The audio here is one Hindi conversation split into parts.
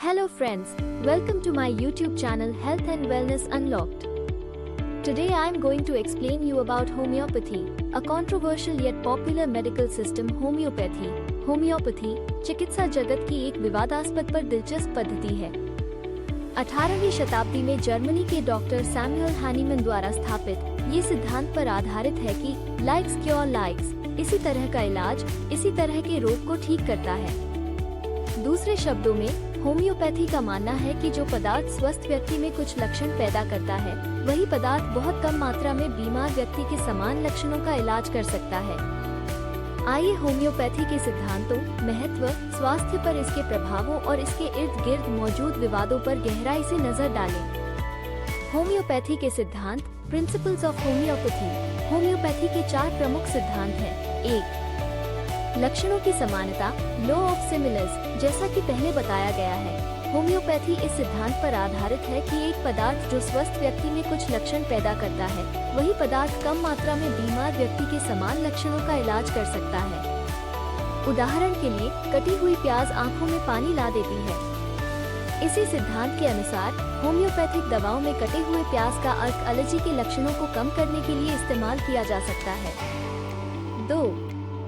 Hello friends, welcome to my YouTube channel Health and Wellness Unlocked. Today I am going to explain you about homeopathy, a controversial yet popular medical system homeopathy. Homeopathy चिकित्सा जगत की एक विवादास्पद पर दिलचस्प पद्धति है। 18वीं शताब्दी में जर्मनी के डॉक्टर सैमुअल हैनीमन द्वारा स्थापित ये सिद्धांत पर आधारित है कि लाइक्स क्योर लाइक्स, इसी तरह का इलाज इसी तरह के रोग को ठीक करता है। दूसरे शब्दों में होम्योपैथी का मानना है कि जो पदार्थ स्वस्थ व्यक्ति में कुछ लक्षण पैदा करता है, वही पदार्थ बहुत कम मात्रा में बीमार व्यक्ति के समान लक्षणों का इलाज कर सकता है। आइए होम्योपैथी के सिद्धांतों, महत्व, स्वास्थ्य पर इसके प्रभावों और इसके इर्द गिर्द मौजूद विवादों पर गहराई से नजर डालें। होम्योपैथी के सिद्धांत, प्रिंसिपल्स ऑफ होम्योपैथी। होम्योपैथी के 4 प्रमुख सिद्धांत हैं। 1. लक्षणों की समानता, लॉ ऑफ सिमिलर्स। जैसा कि पहले बताया गया है, होम्योपैथी इस सिद्धांत पर आधारित है कि एक पदार्थ जो स्वस्थ व्यक्ति में कुछ लक्षण पैदा करता है, वही पदार्थ कम मात्रा में बीमार व्यक्ति के समान लक्षणों का इलाज कर सकता है। उदाहरण के लिए, कटी हुई प्याज आंखों में पानी ला देती है। इसी सिद्धांत के अनुसार होम्योपैथिक दवाओं में कटे हुए प्याज का अर्क एलर्जी के लक्षणों को कम करने के लिए इस्तेमाल किया जा सकता है। 2.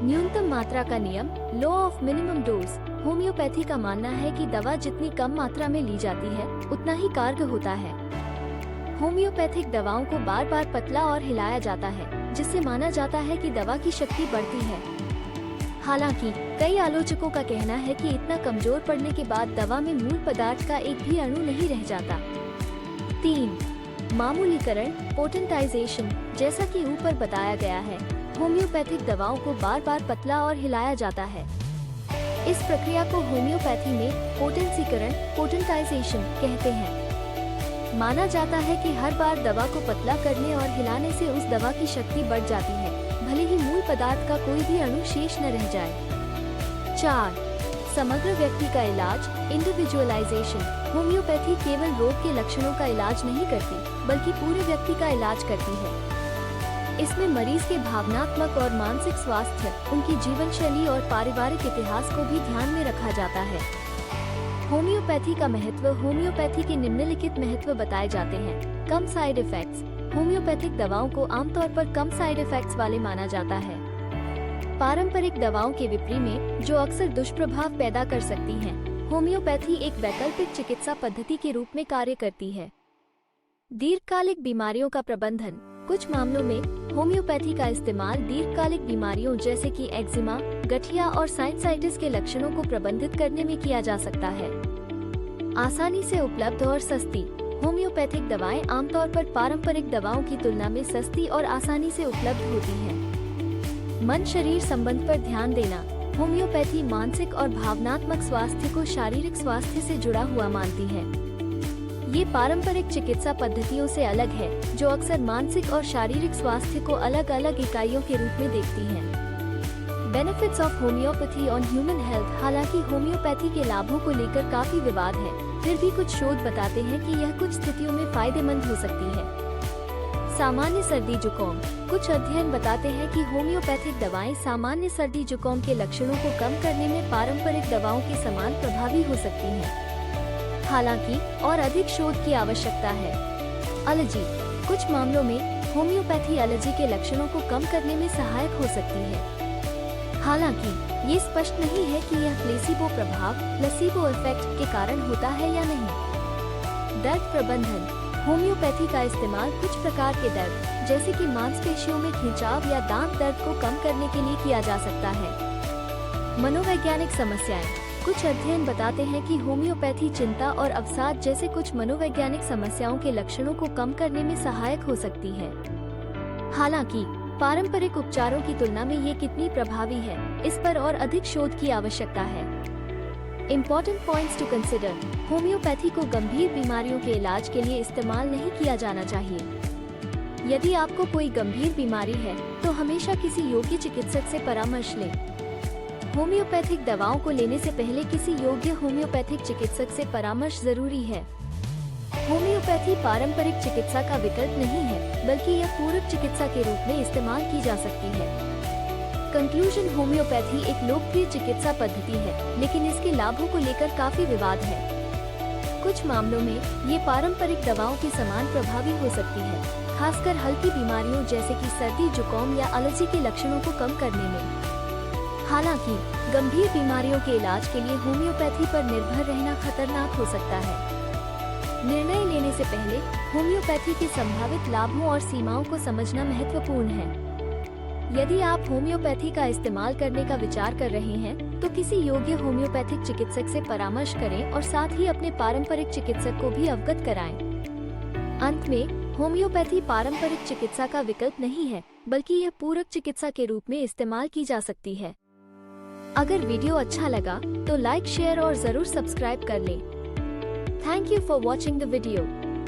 न्यूनतम मात्रा का नियम, law of minimum dose. Homeopathy का मानना है कि दवा जितनी कम मात्रा में ली जाती है, उतना ही कारगर होता है। होम्योपैथिक दवाओं को बार बार पतला और हिलाया जाता है, जिससे माना जाता है कि दवा की शक्ति बढ़ती है। हालांकि कई आलोचकों का कहना है कि इतना कमजोर पड़ने के बाद दवा में मूल पदार्थ का एक भी अणु नहीं रह जाता। 3. मामूलीकरण, पोटेंटाइजेशन। जैसा कि ऊपर बताया गया है, होम्योपैथिक दवाओं को बार बार पतला और हिलाया जाता है। इस प्रक्रिया को होम्योपैथी में पोटेंसीकरण, पोटेंटाइजेशन कहते हैं। माना जाता है कि हर बार दवा को पतला करने और हिलाने से उस दवा की शक्ति बढ़ जाती है, भले ही मूल पदार्थ का कोई भी अणु शेष न रह जाए। 4. समग्र व्यक्ति का इलाज, इंडिविजुअलाइजेशन। होम्योपैथी केवल रोग के लक्षणों का इलाज नहीं करती, बल्कि पूरे व्यक्ति का इलाज करती है। इसमें मरीज के भावनात्मक और मानसिक स्वास्थ्य, उनकी जीवन शैली और पारिवारिक इतिहास को भी ध्यान में रखा जाता है। होम्योपैथी का महत्व। होम्योपैथी के निम्नलिखित महत्व बताए जाते हैं। कम साइड इफेक्ट्स। होम्योपैथिक दवाओं को आमतौर पर कम साइड इफेक्ट्स वाले माना जाता है। पारंपरिक दवाओं के विपरीत में, जो अक्सर दुष्प्रभाव पैदा कर सकती हैं, होम्योपैथी एक वैकल्पिक चिकित्सा पद्धति के रूप में कार्य करती है। दीर्घकालिक बीमारियों का प्रबंधन। कुछ मामलों में होम्योपैथी का इस्तेमाल दीर्घकालिक बीमारियों जैसे कि एक्जिमा, गठिया और साइनसाइटिस के लक्षणों को प्रबंधित करने में किया जा सकता है। आसानी से उपलब्ध और सस्ती। होम्योपैथिक दवाएं आमतौर पर पारंपरिक दवाओं की तुलना में सस्ती और आसानी से उपलब्ध होती हैं। मन शरीर संबंध पर ध्यान देना। होम्योपैथी मानसिक और भावनात्मक स्वास्थ्य को शारीरिक स्वास्थ्य से जुड़ा हुआ मानती है। ये पारंपरिक चिकित्सा पद्धतियों से अलग है, जो अक्सर मानसिक और शारीरिक स्वास्थ्य को अलग अलग इकाइयों के रूप में देखती हैं। Benefits of homeopathy on human health. हालांकि होम्योपैथी के लाभों को लेकर काफी विवाद है, फिर भी कुछ शोध बताते हैं कि यह कुछ स्थितियों में फायदेमंद हो सकती है। सामान्य सर्दी जुकाम। कुछ अध्ययन बताते हैं कि होम्योपैथिक दवाएं सामान्य सर्दी जुकाम के लक्षणों को कम करने में पारंपरिक दवाओं के समान प्रभावी हो सकती हैं। हालांकि और अधिक शोध की आवश्यकता है। एलर्जी। कुछ मामलों में होम्योपैथी एलर्जी के लक्षणों को कम करने में सहायक हो सकती है। हालांकि ये स्पष्ट नहीं है कि यह प्लेसिबो प्रभाव, प्लेसिबो इफेक्ट के कारण होता है या नहीं। दर्द प्रबंधन। होम्योपैथी का इस्तेमाल कुछ प्रकार के दर्द, जैसे कि मांसपेशियों में खिंचाव या दांत दर्द को कम करने के लिए किया जा सकता है। मनोवैज्ञानिक समस्याएं। कुछ अध्ययन बताते हैं कि होम्योपैथी चिंता और अवसाद जैसे कुछ मनोवैज्ञानिक समस्याओं के लक्षणों को कम करने में सहायक हो सकती है। हालांकि पारंपरिक उपचारों की तुलना में ये कितनी प्रभावी है, इस पर और अधिक शोध की आवश्यकता है। Important points to consider. Homeopathy को गंभीर बीमारियों के इलाज के लिए इस्तेमाल नहीं किया जाना चाहिए। यदि आपको कोई गंभीर बीमारी है, तो हमेशा किसी योग्य चिकित्सक से परामर्श लें। होम्योपैथिक दवाओं को लेने से पहले किसी योग्य होम्योपैथिक चिकित्सक से परामर्श जरूरी है। होम्योपैथी पारंपरिक चिकित्सा का विकल्प नहीं है, बल्कि यह पूरक चिकित्सा के रूप में इस्तेमाल की जा सकती है। कंक्लूजन। होम्योपैथी एक लोकप्रिय चिकित्सा पद्धति है, लेकिन इसके लाभों को लेकर काफी विवाद है। कुछ मामलों में ये पारंपरिक दवाओं के समान प्रभावी हो सकती है, खासकर हल्की बीमारियों जैसे कि सर्दी, जुकाम या एलर्जी के लक्षणों को कम करने में। हालांकि गंभीर बीमारियों के इलाज के लिए होम्योपैथी पर निर्भर रहना खतरनाक हो सकता है। निर्णय लेने से पहले होम्योपैथी के संभावित लाभों और सीमाओं को समझना महत्वपूर्ण है। यदि आप होम्योपैथी का इस्तेमाल करने का विचार कर रहे हैं, तो किसी योग्य होम्योपैथिक चिकित्सक से परामर्श करें और साथ ही अपने पारंपरिक चिकित्सक को भी अवगत कराएं। अंत में, होम्योपैथी पारंपरिक चिकित्सा का विकल्प नहीं है, बल्कि यह पूरक चिकित्सा के रूप में इस्तेमाल की जा सकती है। अगर वीडियो अच्छा लगा तो लाइक, शेयर और जरूर सब्सक्राइब कर लें। Thank you for watching the video.